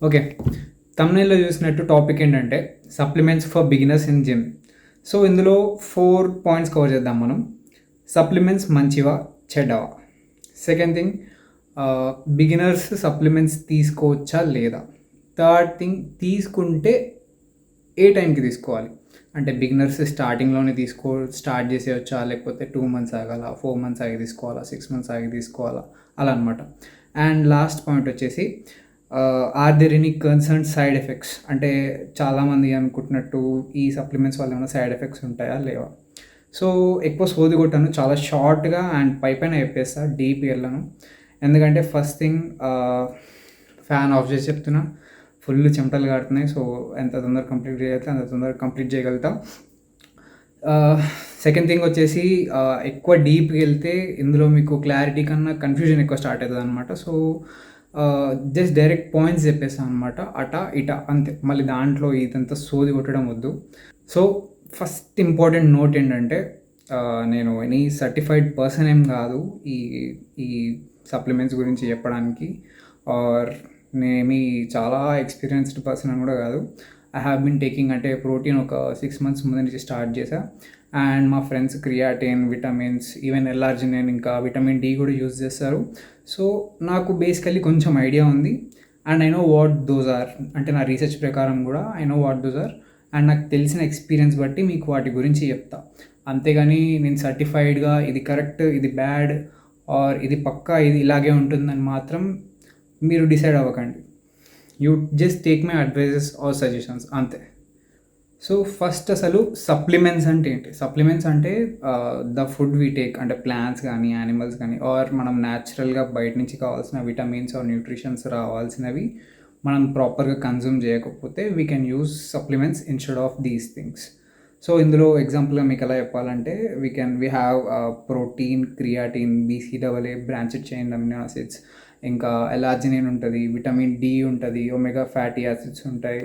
Okay. థంబ్‌నెయిల్‌లో చూసినట్టు topic ఏంటంటే supplements for beginners in gym. So, ఇందులో 4 పాయింట్స్ కవర్ చేద్దాం మనం. సప్లిమెంట్స్ మంచివా? చెడ్డవా? సెకండ్ థింగ్ బిగినర్స్ సప్లిమెంట్స్ తీసుకోవచ్చా? లేదా? థర్డ్ థింగ్ తీసుకుంటే ఏ టైంకి తీసుకోవాలి? అంటే బిగినర్స్ స్టార్టింగ్‌లోనే స్టార్ట్ చేసేయొచ్చా? లేకపోతే 2 మంత్స్ ఆగాలా? 4 మంత్స్ ఆగి తీసుకోవాలా? 6 మంత్స్ ఆగి తీసుకోవాలా? అలా అనమాట. అండ్ లాస్ట్ పాయింట్ వచ్చేసి are there any concern side effects? అంటే చాలామంది అనుకుంటున్నట్టు ఈ సప్లిమెంట్స్ వల్ల ఏమైనా సైడ్ ఎఫెక్ట్స్ ఉంటాయా? లేవా? సో, ఎక్కువ సోది కొట్టాను. చాలా షార్ట్‌గా అండ్ పైపైన చెప్పేస్తా. డీప్ ఎళ్ళను. ఎందుకంటే ఫస్ట్ థింగ్ ఫ్యాన్ ఆఫ్ చేసి చెప్తున్నా. ఫుల్ చెమటలు కారుతున్నాయి. సో, ఎంత తొందరగా కంప్లీట్ చేయగలిగితే అంత తొందరగా కంప్లీట్ చేయగలుగుతా. సెకండ్ థింగ్ వచ్చేసి ఎక్కువ డీప్‌గా వెళ్తే ఇందులో మీకు క్లారిటీ కన్నా కన్‌ఫ్యూజన్ ఎక్కువ స్టార్ట్ అయితదనమాట. సో, జస్ట్ డైరెక్ట్ పాయింట్స్ చెప్పేస్తా అనమాట. అటా, ఇటా అంతే. మళ్ళీ దాంట్లో ఇదంతా సోది కొట్టడం వద్దు. సో, ఫస్ట్ ఇంపార్టెంట్ నోట్ ఏంటంటే నేను ఎనీ సర్టిఫైడ్ పర్సన్ ఏం కాదు ఈ ఈ సప్లిమెంట్స్ గురించి చెప్పడానికి. ఆర్ నేనేమి చాలా ఎక్స్‌పీరియన్స్‌డ్ పర్సన్ అని కూడా కాదు. ఐ హావ్ బీన్ టేకింగ్ అంటే ప్రోటీన్ ఒక 6 మంత్స్ ముందు నుంచి స్టార్ట్ చేశా. అండ్ మా friends creatine, vitamins, even L arginine ఇంకా విటమిన్ డి కూడా యూజ్ చేస్తారు. సో, నాకు బేసికల్లీ కొంచెం ఐడియా ఉంది. And I know what those are. అంటే నా రీసెర్చ్ ప్రకారం కూడా I know what those are. And నాకు తెలిసిన ఎక్స్పీరియన్స్ బట్టి మీకు వాటి గురించి చెప్తా. అంతేగాని నేను సర్టిఫైడ్‌గా ఇది కరెక్ట్, ఇది బ్యాడ్ ఆర్ ఇది పక్కా ఇది ఇలాగే ఉంటుందని మాత్రం మీరు డిసైడ్ అవ్వకండి. You just take my advises or suggestions అంతే. సో, ఫస్ట్ అసలు సప్లిమెంట్స్ అంటే ఏంటి? సప్లిమెంట్స్ అంటే ద ఫుడ్ వి టేక్ అంటే ప్లాంట్స్ గానీ, యానిమల్స్ గానీ ఆర్ మనం న్యాచురల్‌గా బయట నుంచి కావాల్సిన విటమిన్స్ ఆర్ న్యూట్రిషన్స్ రావాల్సినవి మనం ప్రాపర్‌గా కన్జ్యూమ్ చేయకపోతే we can use supplements instead of these things. So, ఇందులో ఎగ్జాంపుల్‌గా మీకు ఎలా చెప్పాలంటే we have protein, creatine, BCAA, branched chain amino acids, ఇంకా ఎల్-ఆర్జినిన్ ఉంటది, విటమిన్ డి ఉంటది, ఒమేగా ఫ్యాటీ యాసిడ్స్ ఉంటాయి.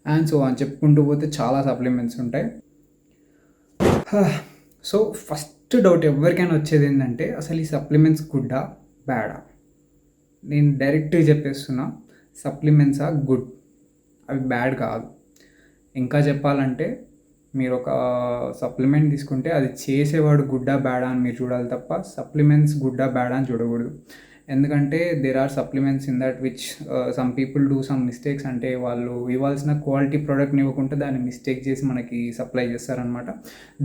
అండ్ సో అని చెప్పుకుంటూ పోతే చాలా సప్లిమెంట్స్ ఉంటాయి. సో, ఫస్ట్ డౌట్ ఎవరికైనా వచ్చేది ఏంటంటే అసలు ఈ సప్లిమెంట్స్ గుడ్డా? బ్యాడా? నేను డైరెక్ట్‌గా చెప్పేస్తున్నా. Supplements are good. అవి బ్యాడ్ కాదు. ఇంకా చెప్పాలంటే మీరొక సప్లిమెంట్ తీసుకుంటే అది చేసేవాడు గుడ్డా? బ్యాడా? అని మీరు చూడాలి తప్ప సప్లిమెంట్స్ గుడ్డా? బ్యాడా? అని చూడకూడదు. ఎందుకంటే there are supplements in that which some people do some mistakes. అంటే వాళ్ళు ఇవ్వాల్సిన క్వాలిటీ ప్రోడక్ట్‌ని ఇవ్వకుండా దాన్ని మిస్టేక్ చేసి మనకి సప్లై చేస్తారనమాట.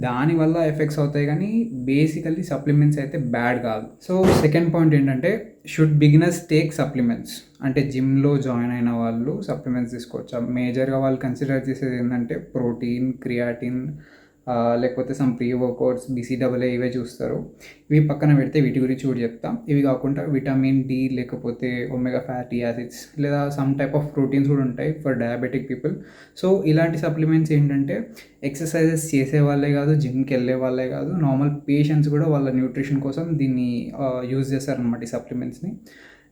దానివల్ల ఎఫెక్ట్స్ అవుతాయి కానీ బేసికల్లీ సప్లిమెంట్స్ అయితే బ్యాడ్ కాదు. సో, సెకండ్ పాయింట్ ఏంటంటే షుడ్ బిగినర్స్ టేక్ సప్లిమెంట్స్? అంటే జిమ్‌లో జాయిన్ అయిన వాళ్ళు సప్లిమెంట్స్ తీసుకోవచ్చా? మేజర్‌గా వాళ్ళు కన్సిడర్ చేసేది ఏంటంటే ప్రోటీన్, క్రియాటిన్ లేకపోతే సమ్ ప్రీ వర్కౌట్స్, బీసీఏఏ ఇవే చూస్తారు. ఇవి పక్కన పెడితే వీటి గురించి కూడా చెప్తా. ఇవి కాకుండా విటమిన్ డి లేకపోతే ఒమేగా ఫ్యాటీ యాసిడ్స్ లేదా సమ్ టైప్ ఆఫ్ ప్రోటీన్స్ కూడా ఉంటాయి ఫర్ డయాబెటిక్ పీపుల్. సో, ఇలాంటి సప్లిమెంట్స్ ఏంటంటే ఎక్సర్సైజెస్ చేసే వాళ్ళే కాదు, జిమ్‌కి వెళ్ళే వాళ్ళే కాదు, నార్మల్ పేషెంట్స్ కూడా వాళ్ళ న్యూట్రిషన్ కోసం దీన్ని యూజ్ చేస్తారనమాట ఈ సప్లిమెంట్స్‌ని.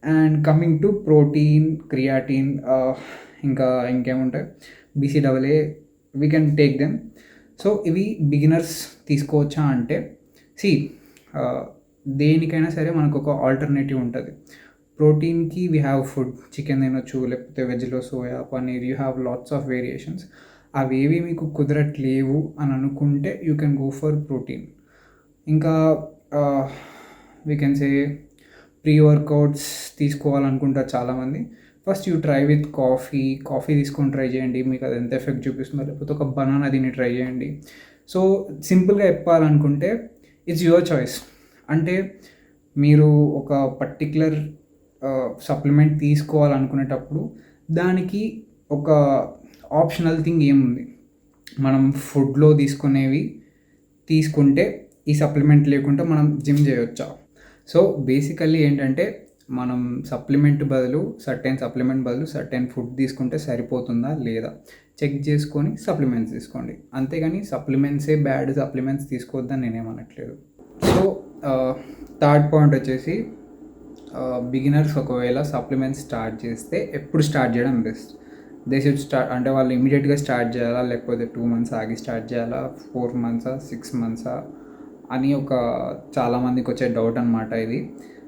And coming to protein, creatine ఇంకా ఇంకేముంటాయి BCAA we can take them. So, ఇవి బిగినర్స్ తీసుకోవచ్చా అంటే దేనికైనా సరే మనకొక ఆల్టర్‌నేటివ్ ఉంటది. ప్రోటీన్‌కి వీ హ్యావ్ ఫుడ్. చికెన్ తినొచ్చు, లేకపోతే వెజ్‌లో soya, paneer you have lots of variations. అవేవి మీకు కుదరట్లేవు అని అనుకుంటే you can go for protein. ఇంకా we can say pre workouts తీసుకోవాలనుకుంటారు చాలామంది. First you try with coffee తీసుకొని ట్రై చేయండి. మీకు అది ఎంత ఎఫెక్ట్ చూపిస్తుందో, లేకపోతే ఒక బనానా తిని ట్రై చేయండి. సో, సింపుల్‌గా చెప్పాలనుకుంటే ఇట్స్ యువర్ చాయిస్. అంటే మీరు ఒక పర్టిక్యులర్ సప్లిమెంట్ తీసుకోవాలనుకునేటప్పుడు దానికి ఒక ఆప్షనల్ థింగ్ ఏముంది? మనం ఫుడ్‌లో తీసుకుంటే ఈ సప్లిమెంట్ లేకుండా మనం జిమ్ చేయొచ్చా? సో, బేసికల్లీ ఏంటంటే మనం సప్లిమెంట్ బదులు సర్టెన్ ఫుడ్ తీసుకుంటే సరిపోతుందా? లేదా? చెక్ చేసుకొని సప్లిమెంట్స్ తీసుకోండి. అంతేగాని సప్లిమెంట్సే బ్యాడ్, సప్లిమెంట్స్ తీసుకోవద్దని నేనేమనట్లేదు. సో, థర్డ్ పాయింట్ వచ్చేసి బిగినర్స్ ఒకవేళ సప్లిమెంట్స్ స్టార్ట్ చేస్తే ఎప్పుడు స్టార్ట్ చేయడం బెస్ట్? దే షుడ్ స్టార్ట్ అంటే వాళ్ళు ఇమ్మీడియేట్‌గా స్టార్ట్ చేయాలా? లేకపోతే 2 మంత్స్ ఆగి స్టార్ట్ చేయాలా? 4 మంత్సా? 6 మంత్సా? అని చాలామందికి వచ్చే డౌట్ అనమాట ఇది.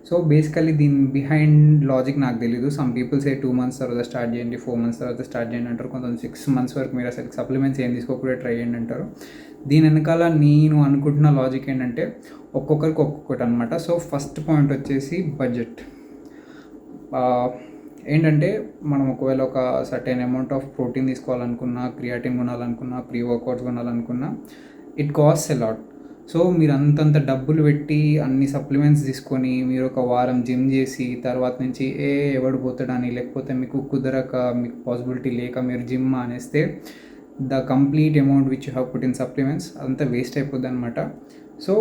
సో బేసికలీ దీని బిహైండ్ లాజిక్ నాకు తెలీదు. సమ్ పీపుల్ సే 2 మంత్స్ తర్వాత స్టార్ట్ చేయండి, 4 మంత్స్ తర్వాత స్టార్ట్ చేయండి అంటారు. కొంతమంది 6 మంత్స్ వరకు మీరు అసలు సప్లిమెంట్స్ ఏం తీసుకోకుండా ట్రై చేయండి అంటారు. దీని వెనకాల నేను అనుకుంటున్న లాజిక్ ఏంటంటే ఒక్కొక్కరికి ఒక్కొక్కటి అనమాట. సో ఫస్ట్ పాయింట్ వచ్చేసి బడ్జెట్. ఏంటంటే మనం ఒకవేళ ఒక సర్టెన్ అమౌంట్ ఆఫ్ ప్రోటీన్ తీసుకోవాలనుకున్నా, క్రియాటిన్ కొనాలనుకున్నా, ప్రీ వర్కౌట్స్ కొనాలనుకున్నా, it cost a lot. So మీరు అంతంత డబ్బులు పెట్టి అన్ని సప్లిమెంట్స్ తీసుకొని మీరు ఒక వారం జిమ్ చేసి తర్వాత నుంచి ఎవడు పోతాడని, లేకపోతే మీకు కుదరక, మీకు పాసిబిలిటీ లేక మీరు జిమ్ మానేస్తే the complete amount which you have put in supplements అంతా వేస్ట్ అయిపోద్ది అనమాట. So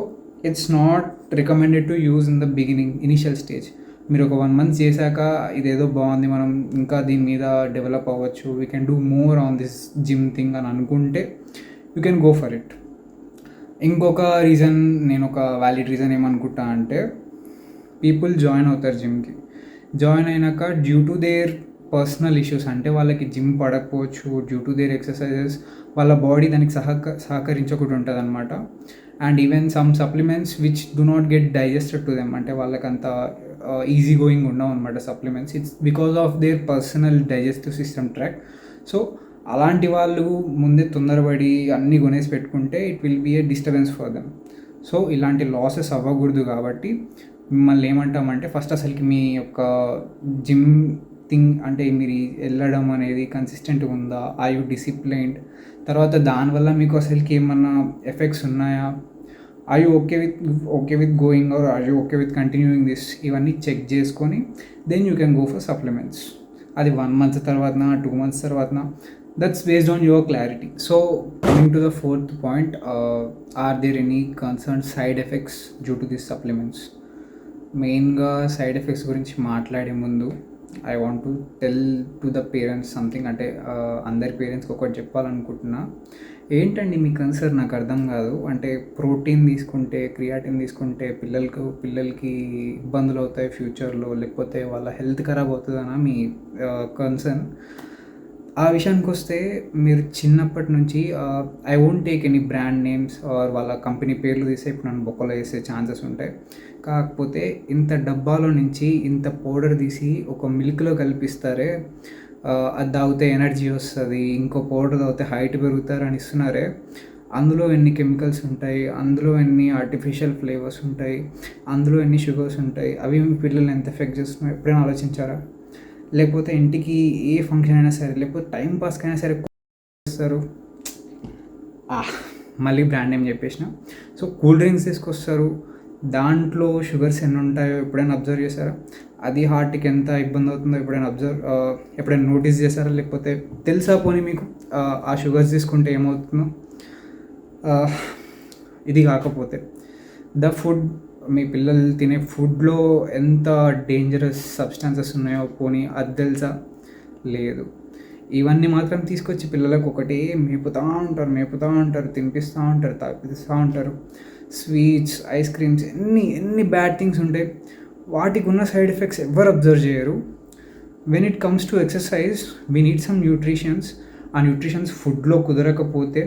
it's not recommended to use in the beginning, initial stage. మీరు ఒక 1 మంత్ చేశాక ఇదేదో బాగుంది, మనం ఇంకా దీని మీద డెవలప్ అవ్వచ్చు, we can do more on this gym thing అని అనుకుంటే you can go for it. ఇంకొక రీజన్, నేను ఒక వ్యాలిడ్ రీజన్ ఏమనుకుంటా అంటే, పీపుల్ జాయిన్ అవుతారు జిమ్కి. జాయిన్ అయినాక due to their personal issues, అంటే వాళ్ళకి జిమ్ పడకపోవచ్చు, డ్యూ టు దేర్ ఎక్సర్సైజెస్ వాళ్ళ బాడీ దానికి సహకరించకుండా ఉంటుంది అనమాట. And even some supplements which do not get digested to them, అంటే వాళ్ళకంత ఈజీ గోయింగ్ ఉండవు అనమాట supplements. It's because of their personal digestive system track. So అలాంటి వాళ్ళు ముందే తొందరపడి అన్నీ కొనేసి పెట్టుకుంటే it will be a disturbance for them. So ఇలాంటి లాసెస్ అవ్వకూడదు కాబట్టి మిమ్మల్ని ఏమంటామంటే, ఫస్ట్ అసలుకి మీ యొక్క జిమ్ థింగ్ అంటే మీరు వెళ్ళడం అనేది కన్సిస్టెంట్గా ఉందా, ఆర్ యూ డిసిప్లైన్డ్, తర్వాత దానివల్ల మీకు అసలుకి ఏమన్నా ఎఫెక్ట్స్ ఉన్నాయా, are you okay with going or are you okay with continuing this, ఇవన్నీ చెక్ చేసుకొని then you can go for supplements. అది 1 మంత్ తర్వాత, 2 మంత్స్ తర్వాత, that's based on your clarity. So coming to the fourth point, are there any concern side effects due to this supplements. మెయిన్గా side effects గురించి మాట్లాడే ముందు I want to tell to the parents something. అంటే అందరి పేరెంట్స్కి ఒకటి చెప్పాలనుకుంటున్నా. ఏంటండి మీ concern నాకు అర్థం కాదు. అంటే ప్రోటీన్ తీసుకుంటే, క్రియాటిన్ తీసుకుంటే పిల్లలకి ఇబ్బందులు అవుతాయి ఫ్యూచర్లో, లేకపోతే వాళ్ళ హెల్త్ ఖరాబ్ అవుతుందనా మీ కన్సర్న్. ఆ విషయానికి వస్తే, మీరు చిన్నప్పటి నుంచి I won't take any brand names or వాళ్ళ కంపెనీ పేర్లు తీసే ఇప్పుడు నన్ను బొక్కలో వేసే ఛాన్సెస్ ఉంటాయి. కాకపోతే ఇంత డబ్బాలో నుంచి ఇంత పౌడర్ తీసి ఒక మిల్క్లో కలిపిస్తారే, అది తాగితే ఎనర్జీ వస్తుంది, ఇంకో పౌడర్ తాగితే హైట్ పెరుగుతారు అని ఇస్తున్నారే, అందులో ఎన్ని కెమికల్స్ ఉంటాయి, అందులో ఎన్ని ఆర్టిఫిషియల్ ఫ్లేవర్స్ ఉంటాయి, అందులో ఎన్ని షుగర్స్ ఉంటాయి, అవి మీ పిల్లల్ని ఎంత ఎఫెక్ట్ చేస్తున్నాయి ఎప్పుడైనా ఆలోచించారా? లేకపోతే ఇంటికి ఏ ఫంక్షన్ అయినా సరే, లేకపోతే టైం పాస్కి అయినా సరే చేస్తారు. మళ్ళీ బ్రాండ్ నేమ్ చెప్పేసిన. సో కూల్ డ్రింక్స్ తీసుకొస్తారు, దాంట్లో షుగర్స్ ఎన్ని ఉంటాయో ఎప్పుడైనా అబ్జర్వ్ చేశారా? అది హార్ట్కి ఎంత ఇబ్బంది అవుతుందో ఎప్పుడైనా నోటీస్ చేశారా? లేకపోతే తెలుసా పోనీ మీకు ఆ షుగర్స్ తీసుకుంటే ఏమవుతుందో? ఇది కాకపోతే ద ఫుడ్, మీ పిల్లలు తినే ఫుడ్లో ఎంత డేంజరస్ సబ్స్టాన్సెస్ ఉన్నాయో పోనీ అది తెలుసా? లేదు. ఇవన్నీ మాత్రం తీసుకొచ్చి పిల్లలకు ఒకటి మేపుతూ ఉంటారు, తినిపిస్తూ ఉంటారు, తాగిపిస్తూ ఉంటారు. స్వీట్స్, ఐస్ క్రీమ్స్, ఎన్ని బ్యాడ్ థింగ్స్ ఉంటాయి. వాటికి ఉన్న సైడ్ ఎఫెక్ట్స్ ఎవరు అబ్జర్వ్ చేయరు. When it comes to exercise, we need some nutritions. ఆ న్యూట్రిషన్స్ ఫుడ్లో కుదరకపోతే,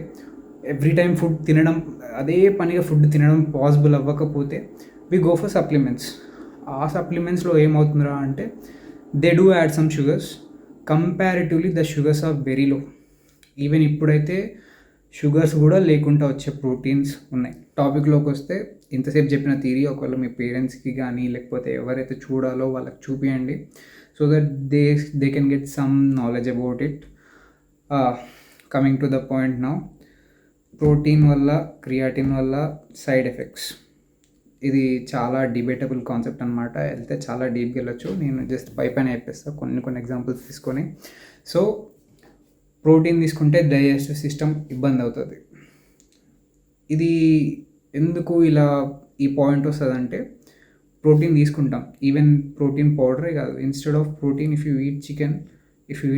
ఎవ్రీ టైం ఫుడ్ తినడం, అదే పనిగా ఫుడ్ తినడం పాసిబుల్ అవ్వకపోతే వి గో ఫర్ సప్లిమెంట్స్. ఆ సప్లిమెంట్స్లో ఏమవుతుందిరా అంటే, they do add some sugars. Comparatively the sugars are very low. Even ఇప్పుడైతే షుగర్స్ కూడా లేకుండా వచ్చే ప్రోటీన్స్ ఉన్నాయి. టాపిక్లోకి వస్తే, ఇంతసేపు చెప్పిన థియరీ ఒకవేళ మీ పేరెంట్స్కి కానీ లేకపోతే ఎవరైతే చూడాలో వాళ్ళకి చూపించండి, so that they can get some knowledge about it. Coming to the point now, protein వల్ల, క్రియాటిన్ వల్ల సైడ్ ఎఫెక్ట్స్, ఇది చాలా డిబేటబుల్ కాన్సెప్ట్ అనమాట. వెళ్తే చాలా డీప్గా వెళ్ళొచ్చు. నేను జస్ట్ పైన చెప్పేస్తాను కొన్ని ఎగ్జాంపుల్స్ తీసుకొని. సో ప్రోటీన్ తీసుకుంటే డైజెస్టివ్ సిస్టమ్ ఇబ్బంది అవుతుంది. ఇది ఎందుకు ఇలా ఈ పాయింట్ వస్తుందంటే, ప్రోటీన్ తీసుకుంటాం, ఈవెన్ ప్రోటీన్ పౌడరే కాదు, instead of protein if you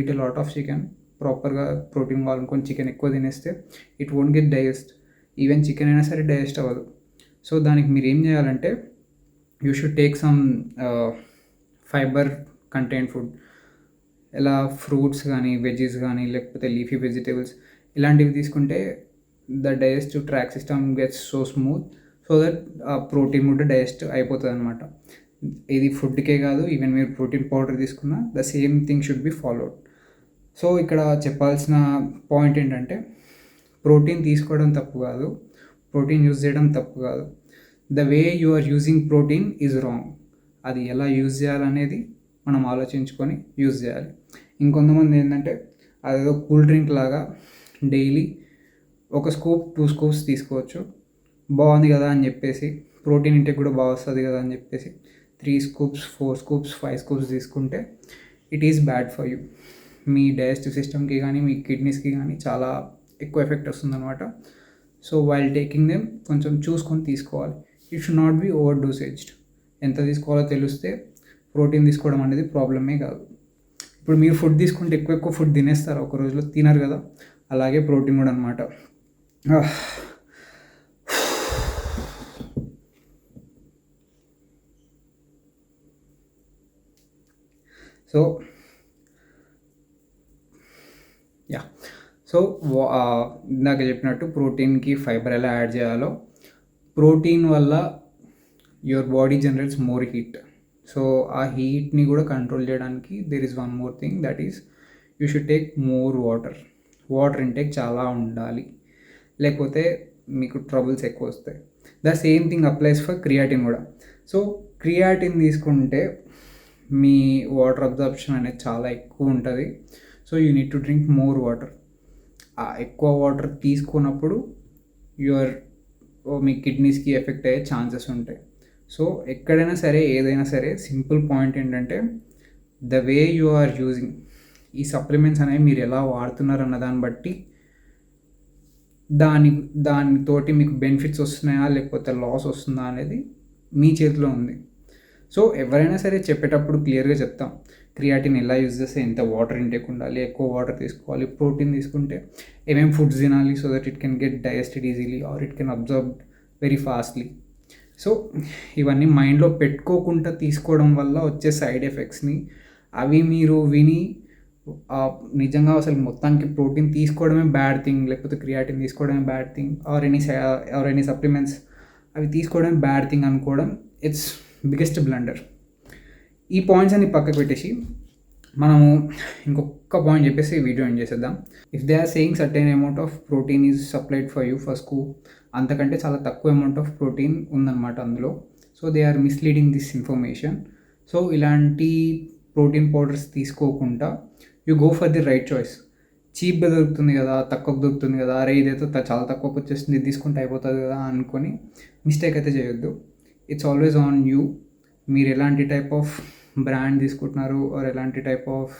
eat a lot of chicken, ప్రాపర్గా ప్రోటీన్ కావాలనుకొని చికెన్ ఎక్కువ తినేస్తే it won't get digest. Even chicken అయినా సరే డైజెస్ట్ అవ్వదు. సో దానికి మీరు ఏం చేయాలంటే, you should take some fibre content food. ఎలా ఫ్రూట్స్ కానీ, వెజెస్ కానీ, లేకపోతే లీఫీ వెజిటేబుల్స్, ఇలాంటివి తీసుకుంటే the digestive tract system gets so smooth, so that ఆ ప్రోటీన్ కూడా డైజెస్ట్ అయిపోతుంది అనమాట. ఇది ఫుడ్కే కాదు, ఈవెన్ మీరు ప్రోటీన్ పౌడర్ తీసుకున్నా the same thing should be followed. So ఇక్కడ చెప్పాల్సిన పాయింట్ ఏంటంటే, ప్రోటీన్ తీసుకోవడం తప్పు కాదు, ప్రోటీన్ యూజ్ చేయడం తప్పు కాదు. The way you are using protein is wrong. అది ఎలా యూజ్ చేయాలనేది మనం ఆలోచించుకొని యూజ్ చేయాలి. ఇంకొంతమంది ఏంటంటే అదేదో కూల్ డ్రింక్ లాగా డైలీ ఒక స్కూప్ 2 స్కూప్స్ తీసుకోవచ్చు, బాగుంది కదా అని చెప్పేసి, ప్రోటీన్ ఇంటేక్ కూడా బాగా వస్తుంది కదా అని చెప్పేసి 3 స్కూప్స్ 4 స్కూప్స్ 5 స్కూప్స్ తీసుకుంటే it is bad for you. Me digestive సిస్టమ్కి కానీ మీ కిడ్నీస్కి కానీ చాలా ఎక్కువ ఎఫెక్ట్ వస్తుందన్నమాట. సో వైల్ టేకింగ్ దెమ్ కొంచెం చూసుకొని తీసుకోవాలి. It should not be over dosaged. ఎంత తీసుకోవాలో తెలిస్తే ప్రోటీన్ తీసుకోవడం అనేది ప్రాబ్లమే కాదు. ఇప్పుడు మీరు ఫుడ్ తీసుకుంటే ఎక్కువ ఫుడ్ తినేస్తారు, ఒక రోజులో తినరు కదా, అలాగే ప్రోటీన్ కూడా అనమాట. సో యా, సో ఇందాక చెప్పినట్టు ప్రోటీన్కి ఫైబర్ ఎలా యాడ్ చేయాలో, ప్రోటీన్ వల్ల your body generates more heat. So ఆ హీట్ని కూడా కంట్రోల్ చేయడానికి there is one more thing, that is you should take more water. Water intake చాలా ఉండాలి, లేకపోతే మీకు ట్రబుల్స్ ఎక్కువ వస్తాయి. The same thing applies for creatine కూడా. సో క్రియాటిన్ తీసుకుంటే మీ వాటర్ అబ్జర్ప్షన్ అనేది చాలా ఎక్కువ ఉంటుంది. So you need to drink more water. ఆ ఎక్కువ వాటర్ తీసుకున్నప్పుడు మీ కిడ్నీస్కి ఎఫెక్ట్ అయ్యే ఛాన్సెస్ ఉంటాయి. సో ఎక్కడైనా సరే, ఏదైనా సరే, సింపుల్ పాయింట్ ఏంటంటే the way you are using ఈ సప్లిమెంట్స్ అనేవి మీరు ఎలా వాడుతున్నారు అన్న దాన్ని బట్టి దానితోటి మీకు బెనిఫిట్స్ వస్తున్నాయా లేకపోతే లాస్ వస్తుందా అనేది మీ చేతిలో ఉంది. సో ఎవరైనా సరే చెప్పేటప్పుడు క్లియర్గా చెప్తాం, క్రియాటిన్ ఎలా యూజ్ చేస్తే ఎంత వాటర్ ఇంటేక్ ఉండాలి, ఎక్కువ వాటర్ తీసుకోవాలి, ప్రోటీన్ తీసుకుంటే ఏమేమి ఫుడ్స్ తినాలి so that it can get digested easily or it can observe very fastly. So ఇవన్నీ మైండ్లో పెట్టుకోకుండా తీసుకోవడం వల్ల వచ్చే సైడ్ ఎఫెక్ట్స్ని అవి మీరు విని నిజంగా అసలు మొత్తానికి ప్రోటీన్ తీసుకోవడమే బ్యాడ్ థింగ్, లేకపోతే క్రియాటిన్ తీసుకోవడమే bad thing, or any supplements అవి తీసుకోవడమే బ్యాడ్ థింగ్ అనుకోవడం ఇట్స్ బిగ్గెస్ట్ బ్లండర్. ఈ పాయింట్స్ అన్ని పక్కకు పెట్టేసి మనము ఇంకొక పాయింట్ చెప్పేసి వీడియో ఎండ్ చేసేద్దాం. If they are saying certain amount of protein is supplied for you for scoop, అంతకంటే చాలా తక్కువ అమౌంట్ ఆఫ్ ప్రోటీన్ ఉందన్నమాట అందులో. So they are misleading this information. So ఇలాంటి ప్రోటీన్ పౌడర్స్ తీసుకోకుండా you go for the right choice. చీప్గా దొరుకుతుంది కదా, తక్కువకు దొరుకుతుంది కదా, అరే ఇదైతే చాలా తక్కువకు వచ్చేస్తుంది, ఇది తీసుకుంటే అయిపోతుంది కదా అనుకొని మిస్టేక్ అయితే చేయొద్దు. It's always on you. మీరు ఎలాంటి టైప్ ఆఫ్ బ్రాండ్ తీసుకుంటున్నారు ఆర్ ఎలాంటి టైప్ ఆఫ్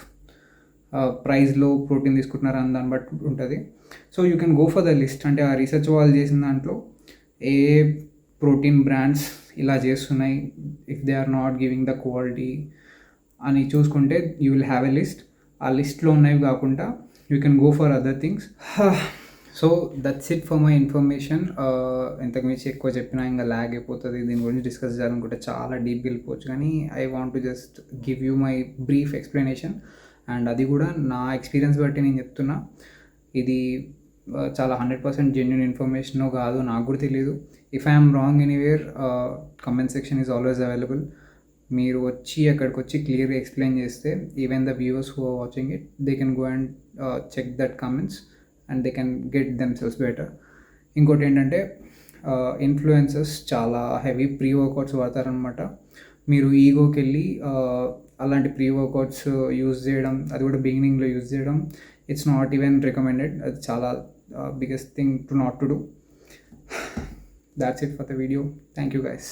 ప్రైస్లో ప్రోటీన్ తీసుకుంటున్నారు అని దాన్ని బట్టి ఉంటుంది. So you can go for the list. అంటే ఆ రీసెర్చ్ వాళ్ళు చేసిన దాంట్లో ఏ ప్రోటీన్ బ్రాండ్స్ ఇలా చేస్తున్నాయి, if they are not giving the quality అని చూసుకుంటే you will have a list. ఆ లిస్ట్లో ఉన్నవి కాకుండా you can go for other things. So that's it for my information. ఇంతకు మించి ఎక్కువ చెప్పినా ఇంకా ల్యాగ్ అయిపోతుంది, దీని గురించి డిస్కస్ చేయాలనుకుంటే చాలా డీప్గా వెళ్ళిపోవచ్చు. కానీ I want to just give you my brief explanation, and అది కూడా నా ఎక్స్పీరియన్స్ బట్టి నేను చెప్తున్నా. ఇది చాలా 100% జెన్యూన్ ఇన్ఫర్మేషన్ కాదు, నాకు కూడా తెలియదు. If I'm wrong anywhere, comment section is always available. మీరు వచ్చి అక్కడికి వచ్చి క్లియర్గా ఎక్స్ప్లెయిన్ చేస్తే even the viewers who are watching it they can go and check that comments and they can get themselves better. ఇంకోటి ఏంటంటే ఇన్ఫ్లుయెన్సర్స్ చాలా heavy pre workouts వాడతారనమాట. మీరు ఈగోకి వెళ్ళి అలాంటి ప్రీ వర్కౌట్స్ యూజ్ చేయడం, అది కూడా బిగినింగ్లో యూజ్ చేయడం, ఇట్స్ నాట్ ఈవెన్ రికమెండెడ్. అది చాలా biggest thing to not to do. That's it for the video. Thank you guys.